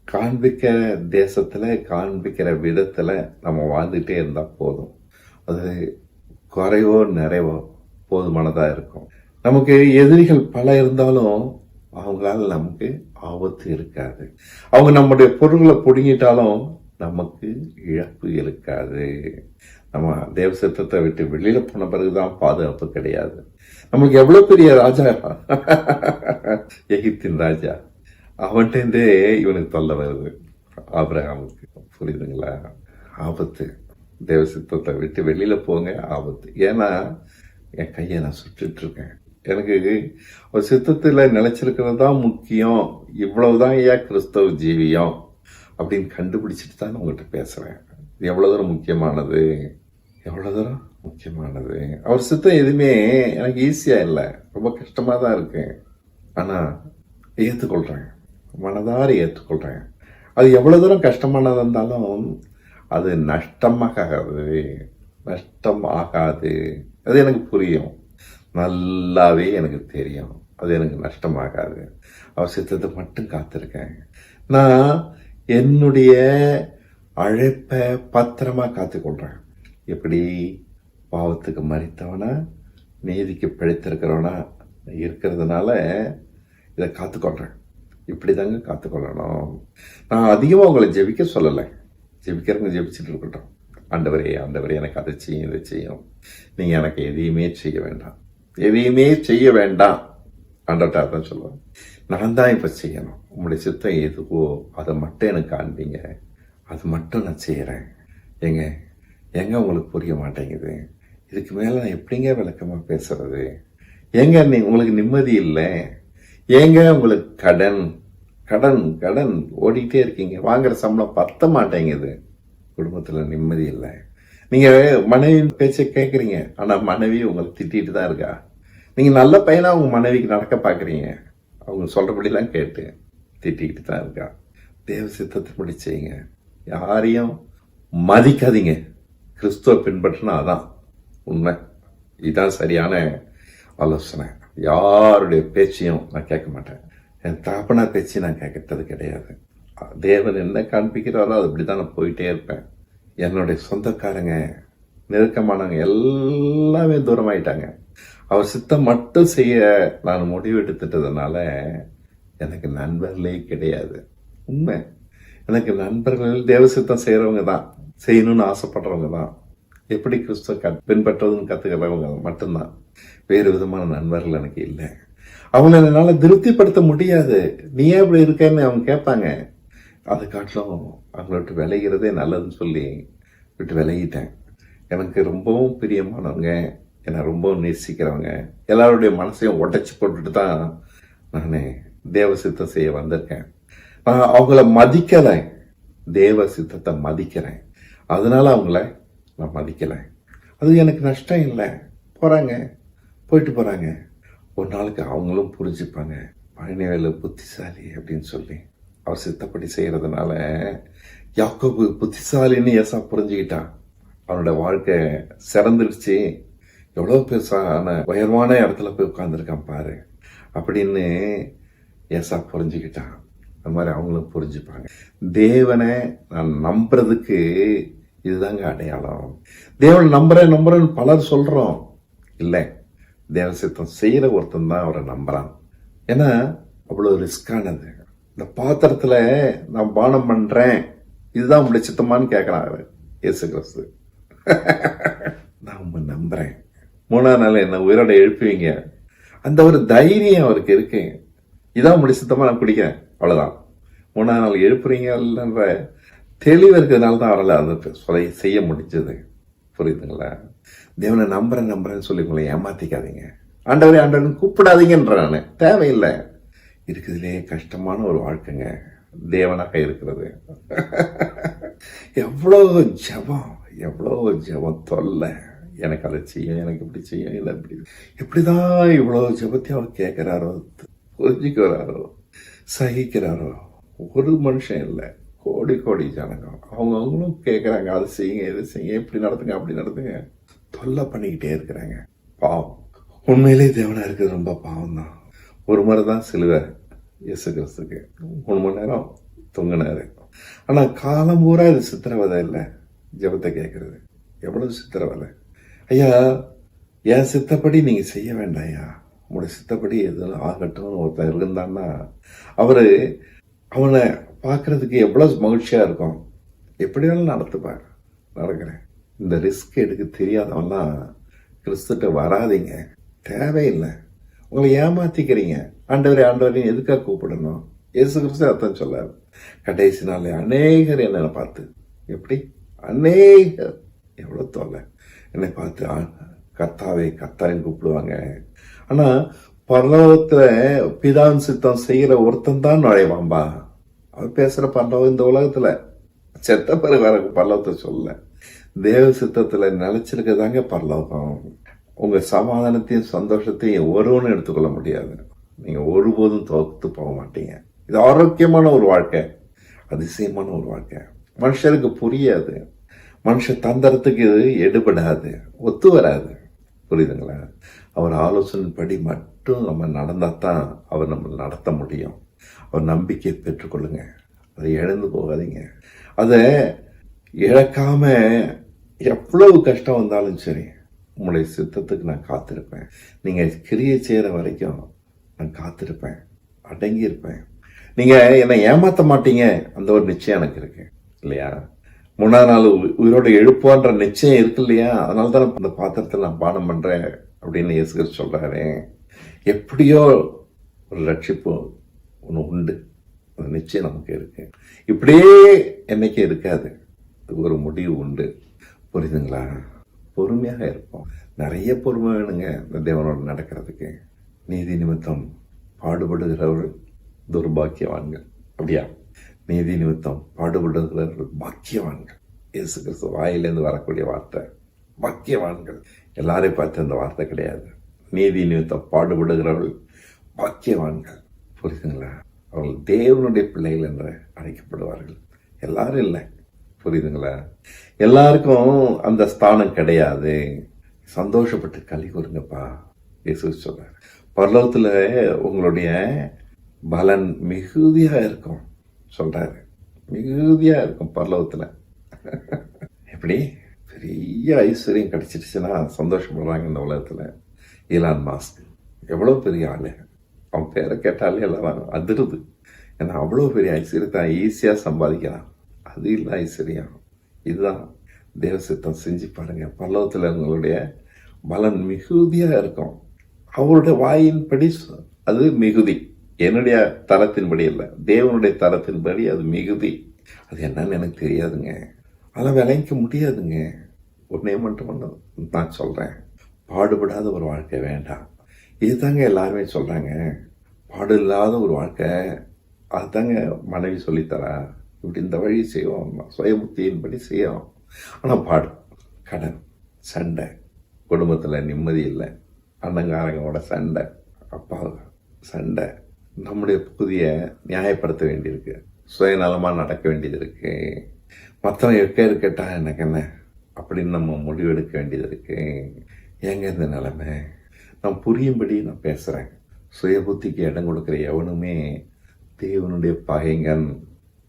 காண்பிக்கிற தேசத்துல காண்பிக்கிற விதத்துல நம்ம வாழ்ந்துட்டே இருந்தா போதும். அது குறைவோ நிறைவோ போதுமானதா இருக்கும். நமக்கு எதிரிகள் பல இருந்தாலும் அவங்களால நமக்கு ஆபத்து இருக்காது. அவங்க நம்முடைய பொருள்களை பிடுங்கிட்டாலும் நமக்கு இழப்பு இருக்காது. நம்ம தேவ சித்தத்தை விட்டு வெளியில போன பிறகுதான் பாதுகாப்பு கிடையாது. நம்மளுக்கு எவ்வளவு பெரிய ராஜா, எகிப்தின் ராஜா, அவன்கிட்டே இவனுக்கு தொல்லை வருது ஆபிரகாமுக்கு. புரியுதுங்களா? ஆபத்து. தேவ சித்தத்தை விட்டு வெளியில போங்க, ஆபத்து. ஏன்னா என் கையை நான் சுட்டுட்டு இருக்கேன், எனக்கு ஒரு சித்தத்துல நிலைச்சிருக்கிறது தான் முக்கியம், இவ்வளவுதான் ஏன் கிறிஸ்தவ ஜீவியம் அப்படின்னு கண்டுபிடிச்சிட்டு தான் உங்கள்கிட்ட பேசுறேன். இது எவ்வளவு தூரம் முக்கியமானது, எவ்வளவு தூரம் முக்கியமானது. அவர் சித்தம் எதுவுமே எனக்கு ஈஸியா இல்லை, ரொம்ப கஷ்டமா தான் இருக்கு. ஆனா ஏற்றுக்கொள்றேன், மனதார ஏற்றுக்கொள்றேன். அது எவ்வளவு தூரம் கஷ்டமானதா இருந்தாலும் அது நஷ்டமாகாது, நஷ்டம் ஆகாது. அது எனக்கு புரியும், நல்லாவே எனக்கு தெரியும், அது எனக்கு நஷ்டமாகாது. அவர் சித்தத்தை மட்டும் காத்திருக்கேன். நான் என்னுடைய அழைப்பை பத்திரமா காத்துக்கொள்றேன். எப்படி? பாவத்துக்கு மரித்தவனா நீதிக்கு பிழைத்திருக்கிறவனா இருக்கிறதுனால இதை காத்துக்கொள்றேன். இப்படி தாங்க காத்துக்கொள்ளணும். நான் அதிகமாக உங்களை ஜெபிக்க சொல்லலை. ஜெபிக்கிறவங்க ஜெபிச்சுட்டு இருக்கட்டும். ஆண்டவரே ஆண்டவரே எனக்கு அதை செய்யும் இதை செய்யும், நீங்கள் எனக்கு எதையுமே செய்ய வேண்டாம், எதையுமே செய்ய வேண்டாம் ஆண்டவர்கிட்ட தான் சொல்லுவேன். நான் தான் இப்போ செய்யணும். உங்களுடைய சித்தம் எதுவோ அதை மட்டும் எனக்கு காண்பீங்க, அது மட்டும் நான் செய்கிறேன். எங்க உங்களுக்கு புரிய மாட்டேங்குது? இதுக்கு மேலே நான் எப்படிங்க விளக்கமாக பேசுறது? உங்களுக்கு நிம்மதி இல்லை? உங்களுக்கு கடன் கடன் கடன் ஓடிக்கிட்டே இருக்கீங்க, வாங்குற சம்பளம் பத்த மாட்டேங்குது, குடும்பத்தில் நிம்மதி இல்லை. நீங்கள் மனைவி பேச்சை கேட்குறீங்க, ஆனால் மனைவி உங்களை திட்டிகிட்டு தான் இருக்கா. நீங்கள் நல்ல பையனாக உங்கள் மனைவிக்கு நடக்க பார்க்குறீங்க, அவங்க சொல்கிறபடிலாம் கேட்டு திட்டிக்கிட்டு தான் இருக்கா. தேவ சித்தத்தின்படி செய்யுங்க. யாரையும் மதிக்காதீங்க. கிறிஸ்துவ பின்பற்றினா அதான் உண்மை. இதுதான் சரியான ஆலோசனை. யாருடைய பேச்சையும் நான் கேட்க மாட்டேன். என் தாப்பனா பேச்சு நான் கேட்கறது கிடையாது. தேவன் என்ன காண்பிக்கிறாரோ அது அப்படி தான் நான் போயிட்டே இருப்பேன். என்னுடைய சொந்தக்காரங்க நெருக்கமானவங்க எல்லாமே தூரமாயிட்டாங்க. அவர் சித்தம் மட்டும் செய்ய நான் முடிவு எடுத்துட்டதுனால எனக்கு நண்பர்களே கிடையாது. உண்மை, எனக்கு நண்பர்கள் தேவ சித்தம் செய்கிறவங்க தான், செய்யணும்னு ஆசைப்படுறவங்க தான், எப்படி கிறிஸ்துவ பின்பற்றுவதுன்னு கற்றுக்கிறவங்க மட்டும்தான். வேறு விதமான நண்பர்கள் எனக்கு இல்லை. அவங்கள என்னால் திருப்திப்படுத்த முடியாது. நீ ஏன் இப்படி இருக்கேன்னு அவங்க கேட்பாங்க. அதை காட்டிலும் அவங்கள விட்டு விளைகிறதே நல்லதுன்னு சொல்லி விட்டு விலகிட்டேன். எனக்கு ரொம்பவும் பிரியமானவங்க, என்னை ரொம்பவும் நேசிக்கிறவங்க, எல்லாருடைய மனசையும் உடைச்சி போட்டுட்டு தான் நான் தேவ சித்தம் செய்ய வந்திருக்கேன். நான் அவங்கள மதிக்கலை, தேவ சித்தத்தை மதிக்கிறேன். அதனால அவங்கள நான் மதிக்கலை. அது எனக்கு நஷ்டம் இல்லை. போயிட்டு போகிறாங்க. ஒரு நாளுக்கு அவங்களும் புரிஞ்சுப்பாங்க, பழனிவேலு புத்திசாலி அப்படின்னு சொல்லி. அவர் சித்தப்படி செய்கிறதுனால யாக்கோபு புத்திசாலின்னு ஏசா புரிஞ்சுக்கிட்டான். அவனோட வாழ்க்கை சிறந்துடுச்சு. எவ்வளோ பெருசான உயர்வான இடத்துல போய் உட்காந்துருக்கான் பாரு அப்படின்னு ஏசா புரிஞ்சுக்கிட்டான். அது மாதிரி அவங்களும் புரிஞ்சுப்பாங்க. தேவனை நான் நம்புறதுக்கு இதுதாங்க அடையாளம். தேவனை நம்புறேன்னு பலர் சொல்கிறோம். இல்லை, தேவ சித்தம் செய்கிற ஒருத்தன் தான் அவரை நம்புறான். ஏன்னா அவ்வளோ ரிஸ்கானது. இந்த பாத்திரத்தில் நான் பானம் பண்ணுறேன், இதுதான் உங்களுடைய சித்தமானு கேட்குறான் இயேசு கிறிஸ்து. நான் உங்க நம்புறேன், 3ஆம் நாள் என்ன உயிரோட எழுப்புவீங்க, அந்த ஒரு தைரியம் அவருக்கு இருக்கு. இதான் உங்களுடைய சித்தமா நான் குடிக்கிறேன், அவ்வளோதான். 3ஆம் நாள் எழுப்புறீங்கன்ற தெளிவு இருக்கிறதுனால தான் அவரால் அதை செய்ய முடிஞ்சது. புரியுதுங்களா? தேவனை நம்புறேன்னு சொல்லி உங்களை ஏமாத்திக்காதீங்க. ஆண்டவரே கூப்பிடாதீங்கன்ற நான் தேவையில்லை. இருக்குதுலே கஷ்டமான ஒரு வாழ்க்கைங்க தேவனாக இருக்கிறது. எவ்வளோ ஜபம் தொல்லை. எனக்கு அதை செய்யும், எனக்கு இப்படி செய்யும், இதை இப்படி எப்படிதான் இவ்வளோ ஜபத்தையும் அவர் கேட்குறாரோ, புரிஞ்சுக்கிறாரோ, சகிக்கிறாரோ. ஒரு மனுஷன் இல்லை, கோடி ஜனங்கள் அவங்களும் கேட்குறாங்க, அதை செய்யுங்க, இதை செய்யுங்க, இப்படி நடத்துங்க, அப்படி நடத்துங்க, தொல்லை பண்ணிக்கிட்டே இருக்கிறாங்க. பாவம். உண்மையிலே தேவனா இருக்கிறது ரொம்ப பாவம் தான். ஒரு முறை தான் சிலுவை இயேசு கிறிஸ்துக்கு 3 மணி நேரம் தொங்கினாரு. ஆனால் காலம் பூரா இது சித்திரவதை இல்லை. ஜெபத்தை கேட்கறது எவ்வளவு சித்திரவதை. ஐயா, என் சித்தப்படி நீங்கள் செய்ய வேண்டாம் ஐயா, உங்களுடைய சித்தப்படி எதுவும் ஆகட்டும்னு ஒருத்தன் இருந்தான்னா அவனை பார்க்கறதுக்கு எவ்வளோ மகிழ்ச்சியாக இருக்கும். எப்படி வேணாலும் நடக்கிறேன். இந்த ரிஸ்க் எடுக்க தெரியாதவன்லாம் கிறிஸ்துட்ட வராதிங்க, தேவையில்லை. உங்களை ஏமாத்திக்கிறீங்க. ஆண்டவரே எதுக்காக கூப்பிடணும்? இயேசு கிறிஸ்து அர்த்தம் சொல்லார். கடைசி நாள் அநேகர் என்னை பார்த்து, எப்படி அநேகர், எவ்வளோ தொல்லை, என்னை பார்த்து கர்த்தாவையும் கூப்பிடுவாங்க. ஆனால் பரலோகத்தில் பிதான் சித்தம் செய்கிற ஒருத்தன் தான் நுழைவாம்பா. அவர் பேசுகிற பரலோகம் இந்த உலகத்தில் செத்த பிறகு வர பரலோகத்தை சொல்ல, தேவ சித்தத்தில் நிலைச்சிருக்கதாங்க பரலோகம். உங்கள் சமாதானத்தையும் சந்தோஷத்தையும் ஒருவனும் எடுத்துக்கொள்ள முடியாது. நீங்கள் ஒருபோதும் தோத்து போக மாட்டீங்க. இது ஆரோக்கியமான ஒரு வாழ்க்கை, அதிசயமான ஒரு வாழ்க்கை. மனுஷருக்கு புரியாது, மனுஷ தந்திரத்துக்கு இது எடுபடாது, ஒத்து வராது. புரியுதுங்களா? அவர் ஆலோசனைப்படி மட்டும் நம்ம நடந்தால் தான் அவர் நம்ம நடத்த முடியும். அவர் நம்பிக்கையை பெற்றுக்கொள்ளுங்க, அதை இழந்து போகாதீங்க. அதை இழக்காம எவ்வளவு கஷ்டம் வந்தாலும் சரி, உங்களுடைய சித்தத்துக்கு நான் காத்திருப்பேன். நீங்கள் கிரியை செய்கிற வரைக்கும் நான் காத்திருப்பேன், அடங்கி இருப்பேன். நீங்கள் என்னை ஏமாற்ற மாட்டீங்க, அந்த ஒரு நிச்சயம் எனக்கு இருக்கு இல்லையா? 3ஆவது நாள் உயிரோடு எழுப்புவான்ற நிச்சயம் இருக்கு இல்லையா? அதனால தான் அந்த பாத்திரத்தில் நான் பானம் பண்ணுறேன் அப்படின்னு இயேசு கிறிஸ்து சொல்கிறாரு. எப்படியோ ஒரு ரட்சிப்பு ஒன்று உண்டு, அந்த நிச்சயம் நமக்கு இருக்கு. இப்படியே என்னைக்கு இருக்காது, ஒரு முடிவு உண்டு. புரியுதுங்களா? பொறுமையாக இருப்போம். நிறைய பொறுமை வேணுங்க இந்த தேவனோடு நடக்கிறதுக்கு. நீதி நிமித்தம் பாடுபடுகிறவர்கள் துர்பாக்கியவான்கள். அப்படியா? நீதி நிமித்தம் பாடுபடுகிறவர்கள் பாக்கியவான்கள். இயேசு கிறிஸ்து வாயிலேருந்து வரக்கூடிய வார்த்தை பாக்கியவான்கள். எல்லாரையும் பார்த்து அந்த வார்த்தை கிடையாது. நீதி நிமித்தம் பாடுபடுகிறவர்கள் பாக்கியவான்கள். புரியுதுங்களா? அவர்கள் தேவனுடைய பிள்ளைகள் என்று அழைக்கப்படுவார்கள். எல்லாரும் இல்லை. புரியுதுங்களா? எல்லாருக்கும் அந்த ஸ்தானம் கிடையாது. சந்தோஷப்பட்டு களி கூறுங்கப்பா இயேசு சொல்றாரு. பரலோகத்துல உங்களுடைய பலன் மிகுதியா இருக்கும் சொல்றாரு. மிகுதியா இருக்கும் பரலோகத்துல. எப்படி பெரிய ஐஸ்வர்யம் கிடைச்சிருச்சுன்னா சந்தோஷப்படுறாங்க இந்த உலகத்துல. ஈலான் மாஸ்க் எவ்வளவு பெரிய ஆளு, அவன் பேரை கேட்டாலே எல்லாம் அதிருது. ஏன்னா அவ்வளவு பெரிய ஐஸ்வர்யத்தை ஈஸியா சம்பாதிக்கிறான். அது இல்லை ஐஸ்வர்யம். இதுதான் தேவ சித்தம். செஞ்சு பாருங்க. பரலோகத்துல உங்களுடைய பலன் மிகுதியா இருக்கும். அவருடைய வாயின்படி அது மிகுதி. என்னுடைய தரத்தின்படி இல்லை, தேவனுடைய தரத்தின்படி அது மிகுதி. அது என்னன்னு எனக்கு தெரியாதுங்க, அதெல்லாம் விளைவிக்க முடியாதுங்க. ஒன்னே மட்டும் நான் சொல்றேன், பாடுபடாத ஒரு வாழ்க்கை வேண்டாம். இதுதாங்க எல்லாருமே சொல்றாங்க. பாடு இல்லாத ஒரு வாழ்க்கை, அதுதாங்க மனைவி சொல்லித்தரா. இப்படி இந்த வழி செய்வோம், சுய புத்தியின்படி செய்வோம். ஆனால் பாடு, கடன், சண்டை, குடும்பத்தில் நிம்மதி இல்லை, அண்ணங்காரங்களோட சண்டை, அப்பா சண்டை, நம்முடைய புதிய நியாயப்படுத்த வேண்டியிருக்கு, சுயநலமாக நடக்க வேண்டியது இருக்கு, மற்றவங்க இருக்கட்டா எனக்கு என்ன அப்படின்னு நம்ம முடிவெடுக்க வேண்டியது இருக்கு. ஏங்க இந்த நிலைமை? நான் புரியும்படி நான் பேசுகிறேன். சுய புத்திக்கு இடம் கொடுக்குற எவனுமே தேவனுடைய பகைங்கன்.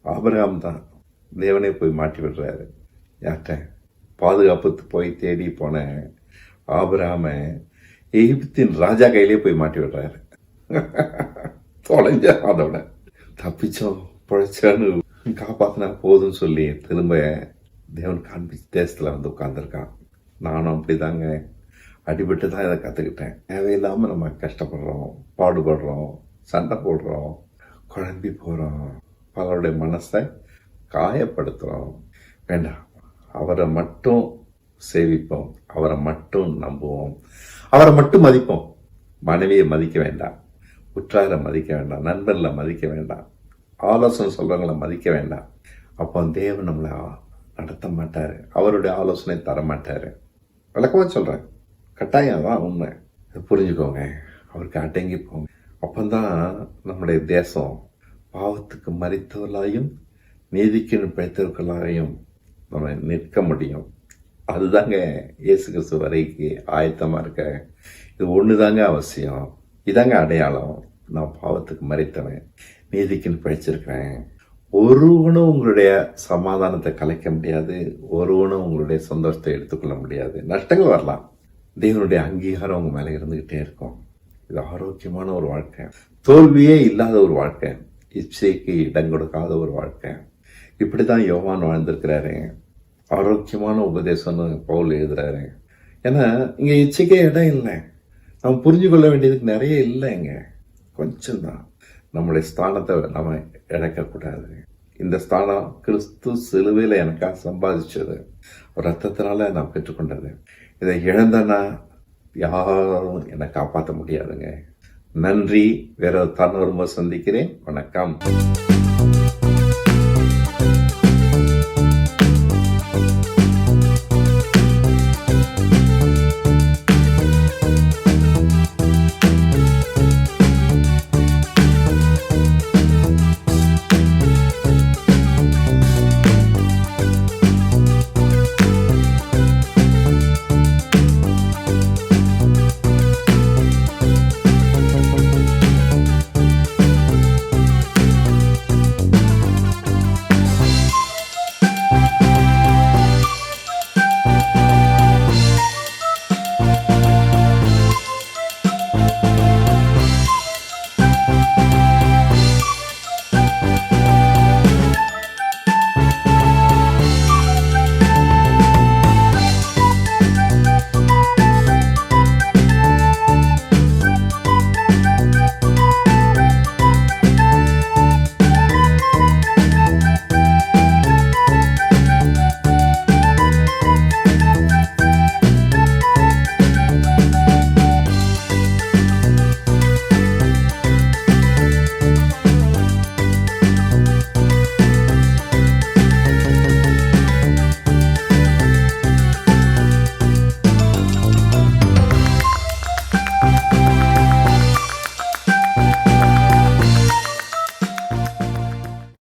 ஆபிரகாம் தான் தேவனே போய் மாட்டி விடுறாரு. யார்கிட்ட? பாதுகாப்பு போய் தேடி போன ஆபிரகாம எகிப்தின் ராஜா கையிலே போய் மாட்டி விடுறாரு. தொலைஞ்ச அதோட தப்பிச்சோம், பிழைச்சான்னு காப்பாத்தினா போதும்னு சொல்லி திரும்ப தேவன் காண்பிச்சு தேசத்துல வந்து உட்கார்ந்துருக்கான். நானும் அப்படிதாங்க அடிபட்டு தான் இதை கற்றுக்கிட்டேன். தேவையில்லாமல் நம்ம கஷ்டப்படுறோம், பாடுபடுறோம், சண்டை போடுறோம், குழம்பி போகிறோம், பலருடைய மனசை காயப்படுத்துகிறோம். வேண்டாம். அவரை மட்டும் சேவிப்போம், அவரை மட்டும் நம்புவோம், அவரை மட்டும் மதிப்போம். மனைவியை மதிக்க வேண்டாம், உற்றாரை மதிக்க வேண்டாம், நண்பர்களை மதிக்க வேண்டாம், ஆலோசனை சொல்கிறவங்களை மதிக்க வேண்டாம். அப்போ தேவன் நம்மளை நடத்த மாட்டார், அவருடைய ஆலோசனை தர மாட்டார். விளக்கமாக சொல்கிறேன், கட்டாயம் தான் உண்மை. புரிஞ்சுக்கோங்க. அவருக்கு அடங்கி போங்க. அப்போதான் நம்முடைய தேசம் பாவத்துக்கு மரித்தவர்களாயும் நீதிக்கு பிழைத்தவர்களாயும் நம்ம நிற்க முடியும். அதுதாங்க இயேசு கிறிஸ்து வரைக்கு ஆயத்தமாக இருக்க. இது ஒன்று தாங்க அவசியம். இதாங்க அடையாளம். நான் பாவத்துக்கு மரித்தவன், நீதிக்குன்னு பிழைச்சிருக்கிறேன். ஒருவனும் உங்களுடைய சமாதானத்தை கலைக்க முடியாது, ஒருவனும் உங்களுடைய சந்தோஷத்தை எடுத்துக்கொள்ள முடியாது. நஷ்டங்கள் வரலாம், தேவனுடைய அங்கீகாரம் உங்க மேல இருந்துகிட்டே இருக்கும். இது ஆரோக்கியமான ஒரு வாழ்க்கை, தோல்வியே இல்லாத ஒரு வாழ்க்கை, இச்சைக்கு இடம் கொடுக்காத ஒரு வாழ்க்கை. இப்படிதான் யோவான் வாழ்ந்திருக்கிறாரு. ஆரோக்கியமான உபதேசம்னு பவுல் எழுதுறாரு. ஏன்னா இங்க இச்சைக்கே இடம் இல்லை. நம்ம புரிஞ்சு கொள்ள வேண்டியதுக்கு நிறைய இல்லைங்க, கொஞ்சம்தான். நம்முடைய ஸ்தானத்தை நம்ம இழக்கக்கூடாது. இந்த ஸ்தானம் கிறிஸ்து சிலுவையில் எனக்காக சம்பாதிச்சது, ரத்தத்தினால நான் பெற்றுக்கொண்டது. இதை இழந்தனா யாரும் என்னை காப்பாற்ற முடியாதுங்க. நன்றி. வேற ஒரு சந்திக்கிறேன். வணக்கம்.